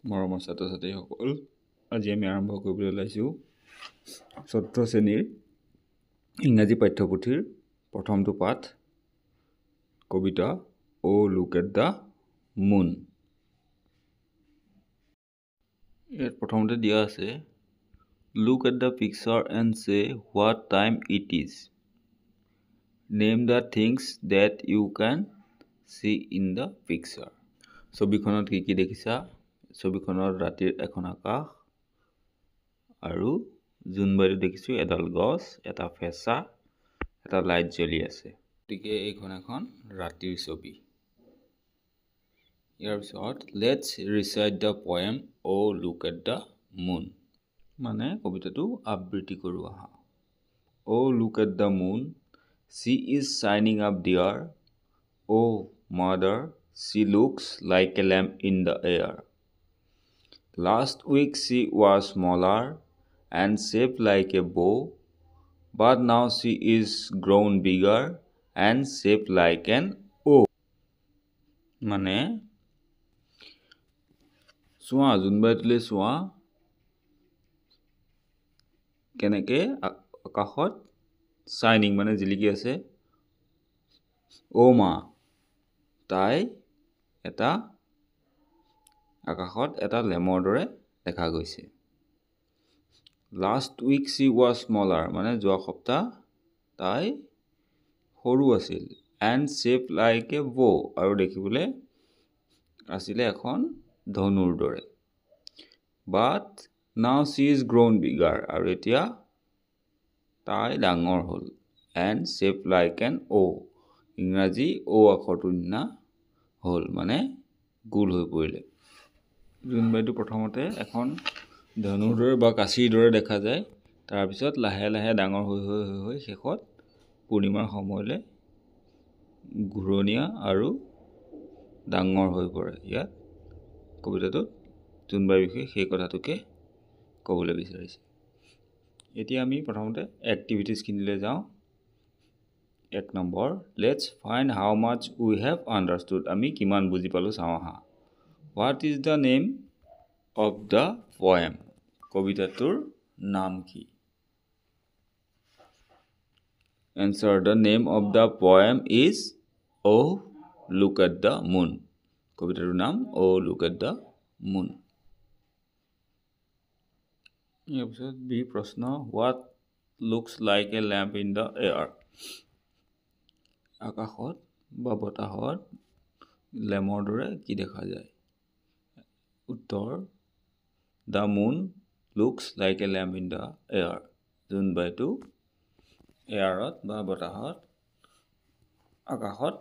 মৰমৰ ছাত্ৰ ছাত্ৰীসকল, আজি আমি আৰম্ভ কৰিবলৈ ওলাইছোঁ 4th শ্ৰেণীৰ ইংৰাজী পাঠ্যপুথিৰ প্ৰথমটো পাঠ, কবিতা a look at the moon. ইয়াত প্ৰথমতে দিয়া আছে, look at the picture and say what time it is. Name the things that you can see in the picture. ছবিখনত কি কি দেখিছা? ছবিখনত ৰাতিৰ এখন আকাশ আৰু জোনবাইটো দেখিছোঁ, এডাল গছ, এটা ফেঁচা, এটা লাইট জ্বলি আছে। গতিকে এইখন এখন ৰাতিৰ ছবি। ইয়াৰ পিছত let's recite the poem a look at the moon, মানে কবিতাটো আবৃত্তি কৰোঁ আহা। A look at the moon, she is shining up there. Oh mother, she looks like a lamp in the air. Last week she was smaller and shaped like a bow, but now she is grown bigger and shaped like an O. মানে চোৱা, জোনবাইটোলৈ চোৱা, কেনেকে আকাশত shining মানে জিলিকি আছে। অ মা, তাই এটা আকাশত এটা লেমৰ দৰে দেখা গৈছে। Last week she was smaller, মানে যোৱা সপ্তাহ তাই সৰু আছিল। এণ্ড শ্বেপ লাইক এ বো, আৰু দেখিবলৈ আছিলে এখন ধনুৰ দৰে। But now C is গ্ৰ'ন bigger, আৰু এতিয়া তাই ডাঙৰ হ'ল। এণ্ড শ্বেপ লাইক এন অ, ইংৰাজী অ আখৰটোৰ নিচিনা হ'ল, মানে গোল হৈ পৰিলে। জোনবাইটো প্ৰথমতে এখন ধনুৰ দৰে বা কাঁচিৰ দৰে দেখা যায়, তাৰপিছত লাহে লাহে ডাঙৰ হৈ হৈ হৈ হৈ শেষত পূৰ্ণিমাৰ সময়লৈ ঘূৰণীয়া আৰু ডাঙৰ হৈ পৰে। ইয়াত কবিতাটোত জোনবাইৰ বিষয়ে সেই কথাটোকে ক'বলৈ বিচাৰিছে। এতিয়া আমি প্ৰথমতে এক্টিভিটিজখিনিলৈ যাওঁ। 1 নম্বৰ, let's find how much we have understood, আমি কিমান বুজি পালোঁ চাওঁ আহা। What is the name of the poem, কবিতাটোৰ নাম কি? Answer, the name of the poem is a look at the moon, কবিতাটোৰ নাম a look at the moon. ইয়াৰ পিছত বি প্ৰশ্ন, what looks like a lamp in the air, আকাশত বা বতাহত লেমৰ দৰে কি দেখা যায়? উত্তৰ, the moon looks like a lamp in the air, জোনবাইটো এয়াৰত বা বতাহত আকাশত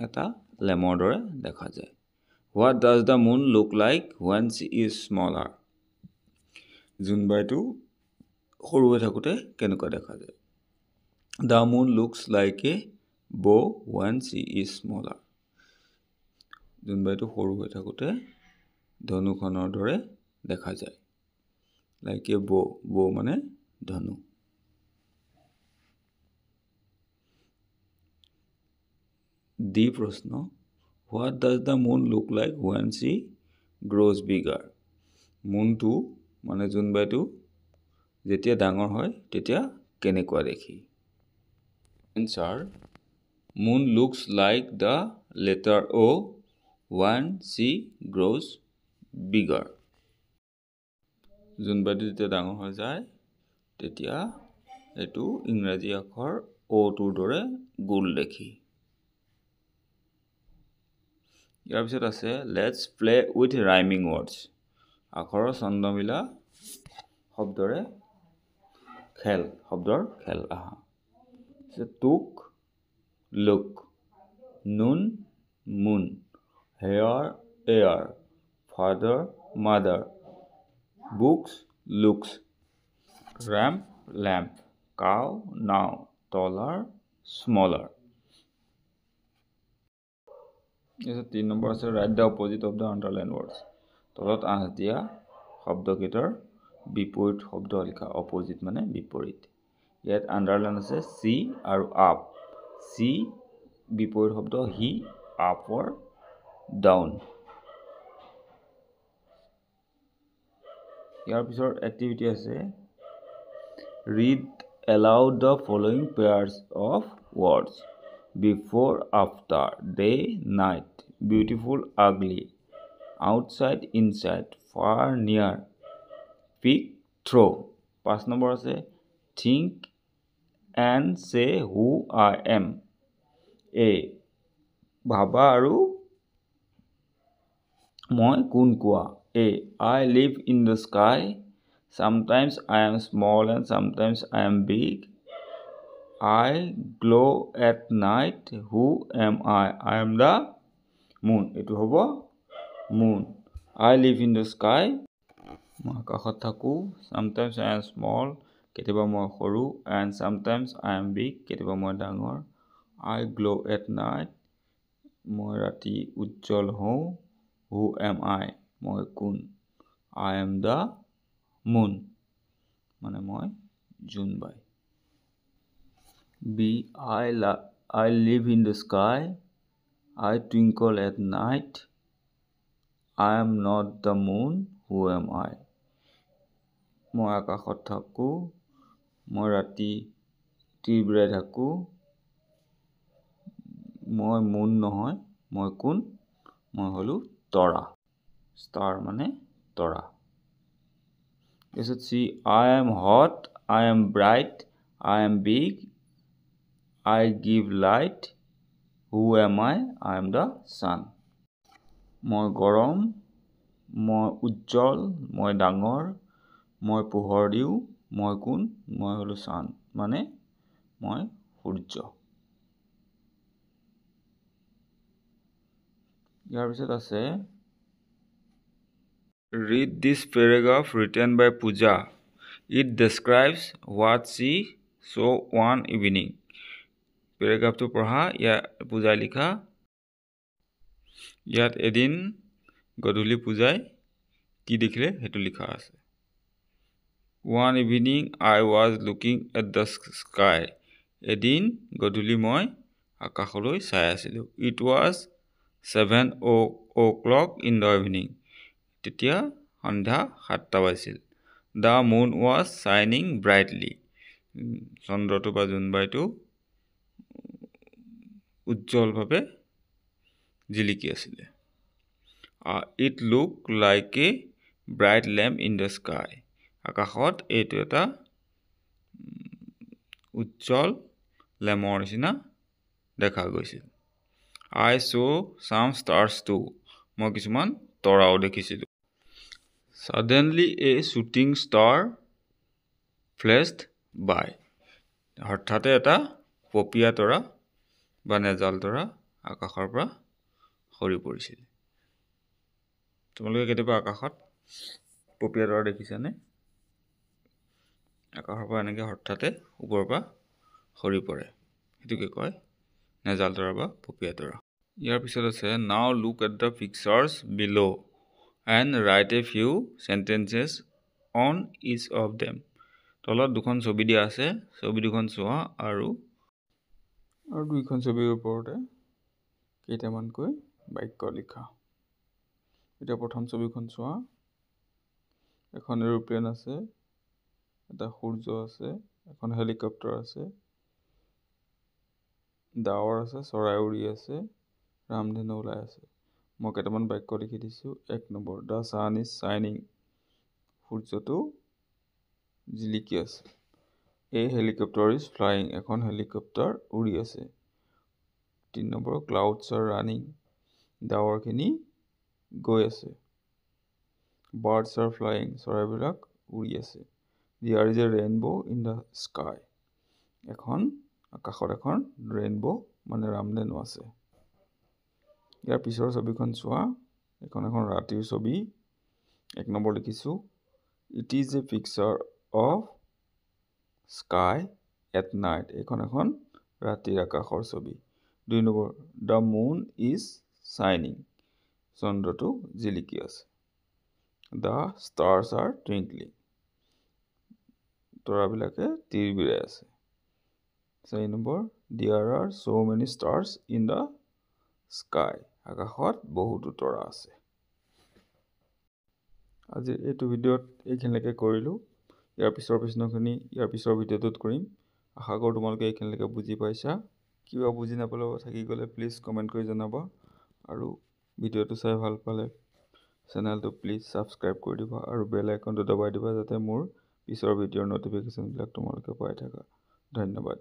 এটা লেমৰ দৰে দেখা যায়। What does the moon look like when she is smaller, জোনবাইটো সৰু হৈ থাকোঁতে কেনেকুৱা দেখা যায়? The moon looks like a bow when she is smaller, জোনবাইটো সৰু হৈ থাকোঁতে ধনুখনৰ দৰে দেখা যায়। লাইক এ বো, বো মানে ধনু। ডি প্ৰশ্ন, what does the moon look like when she grows bigger, মুনটো মানে জোনবাইটো যেতিয়া ডাঙৰ হয় তেতিয়া কেনেকুৱা দেখি? Answer, moon looks like the letter a when she grows bigger, জোনবাইটো যেতিয়া ডাঙৰ হৈ যায় তেতিয়া এইটো ইংৰাজী আখৰ অ'টোৰ দৰে গোল দেখি। ইয়াৰ পিছত আছে, let's play with rhyming words, আখৰৰ ছন্দ মিলা শব্দৰ খেল আহা। Took look, noon moon, hair air, father mother, books looks, ramp lamp, cow now, taller smaller. 3 নম্বৰ আছে, write the opposite of the underline words, তলত আঁচ দিয়া শব্দকেইটাৰ বিপৰীত শব্দ লিখা। অপজিট মানে বিপৰীত। ইয়াত আণ্ডাৰলাইন আছে চি আৰু আপ। চি বিপৰীত শব্দ হি, আপৰ ডাউন। ইয়াৰ পিছৰ এক্টিভিটি আছে read aloud the following pairs of words before after day night beautiful ugly outside inside far near pick throw 5 number আছে think and say who I am a ভাবা আৰু মই কোন কোৱা a I live in the sky sometimes I am small and sometimes I am big I glow at night who am I am the moon এটো হ'ব moon I live in the sky মই আকাশত থাকো sometimes I am small কেতিয়াবা মই সৰু and sometimes I am big কেতিয়াবা মই ডাঙৰ I glow at night মই ৰাতি উজ্জ্বল হওঁ who am I মই কোন I am the moon মানে মই জোনবাই B I live in the sky I twinkle at night I am not the moon who am I মই আকাশত থাকো মই ৰাতি তিৰবিৰাই থাকো মই মুন নহয় মই কোন মই হলো তৰা ষ্টাৰ মানে তৰা এসে সি I am hot I am bright I am big I give light who am I am the sun মই গৰম মই উজ্জ্বল মই ডাঙৰ মই পোহৰ দিও মই কোন মই হলো sun মানে মই সূৰ্য ইয়াৰ পিছত আছে read this paragraph written by Pooja it describes what she saw one evening paragraph to পঢ়া ইয়া পূজাই লিখা ইয়াত এদিন গধূলি পূজাই কি দেখিলে হেতু লিখা আছে one evening I was looking at the sky এদিন গধূলি মই আকাশলৈ চাই আছিলো it was 7 o'clock in the evening তেতিয়া সন্ধ্যা 7টা বাজিছিল the moon was shining brightly চন্দ্ৰটো বা জোনবাইটো উজ্জ্বলভাৱে জিলিকি আছিল it looked like a bright lamp in the sky আকাশত এইটো এটা উজ্জ্বল লেমৰ নিচিনা দেখা গৈছিল I saw some stars too মই কিছুমান তৰাও দেখিছিলো suddenly a shooting star flashed by হঠাতে এটা পপিয়া তৰা বা নেজাল তৰা আকাশৰ পৰা সৰি পৰিছিল তোমালোকে কেতিয়াবা আকাশত পপিয়া তৰা দেখিছানে আকাশৰ পৰা এনেকৈ হঠাতে ওপৰৰ পৰা সৰি পৰে এটোকে কয় নেজাল তৰা বা পপিয়া তৰা ইয়াৰ পিছত আছে now look at the pictures below and write a few sentences on each of them তলত দুখন ছবি দিয়া আছে ছবি দুখন চোৱা আৰু দুইখন ছবিৰ ওপৰতে কেইটামানকৈ বাক্য লিখা এটা প্ৰথম ছবিখন চোৱা এখন এৰোপ্লেন আছে এটা সূৰ্য আছে এখন হেলিকপ্টাৰ আছে ডাৱৰ আছে চৰাই উৰি আছে ৰামধেনু ওলাই আছে মই কেইটামান বাক্য লিখি দিছো 1 number the sun is shining সূৰ্যটো জিলিকি আছে a helicopter is flying এখন হেলিকপ্টাৰ উৰি আছে 3 নম্বৰ clouds are running ডাৱৰখিনি গৈ আছে birds are flying চৰাইবিলাক উৰি আছে there is a rainbow in the sky এখন আকাশত এখন ৰেইনবো মানে ৰামধেনু আছে ইয়াৰ পিছৰ ছবিখন চোৱা এখন ৰাতিৰ ছবি 1 নম্বৰ লিখিছো it is a picture of sky at night এখন ৰাতিৰ আকাশৰ ছবি 2 number the moon is shining চন্দ্ৰটো জিলিকি আছে the stars are twinkling তৰাবিলাকে তিৰবিৰাই আছে 4 number there are so many stars in the sky আকাশত বহুতো তৰা আছে আজি এইটো ভিডিঅ'ত এইখিনিলৈকে কৰিলোঁ। ইয়াৰ পিছৰ ভিডিঅ'টোত কৰিম। আশা কৰোঁ তোমালোকে এইখিনিলৈকে বুজি পাইছা। কিবা বুজি নাপালে থাকি গ'লে প্লিজ কমেণ্ট কৰি জনাবা, আৰু ভিডিঅ'টো চাই ভাল পালে চেনেলটো প্লিজ ছাবস্ক্ৰাইব কৰি দিবা আৰু বেল আইকনটো দবাই দিবা, যাতে মোৰ পিছৰ ভিডিঅ'ৰ ন'টিফিকেশ্যনবিলাক তোমালোকে পাই থাকা। ধন্যবাদ।